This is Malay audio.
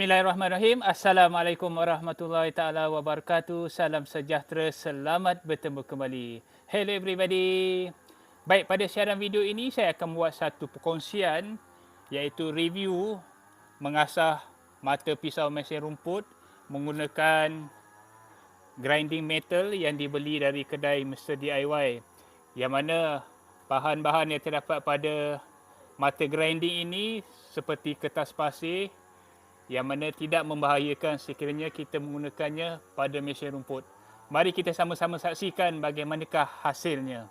Bismillahirrahmanirrahim. Assalamualaikum warahmatullahi taala wabarakatuh. Salam sejahtera, selamat bertemu kembali. Hello everybody. Baik, pada siaran video ini saya akan buat satu perkongsian iaitu review mengasah mata pisau mesin rumput menggunakan grinding metal yang dibeli dari kedai Mr. DIY. Yang mana bahan-bahan yang terdapat pada mata grinding ini seperti kertas pasir yang mana tidak membahayakan sekiranya kita menggunakannya pada mesin rumput. Mari kita sama-sama saksikan bagaimanakah hasilnya.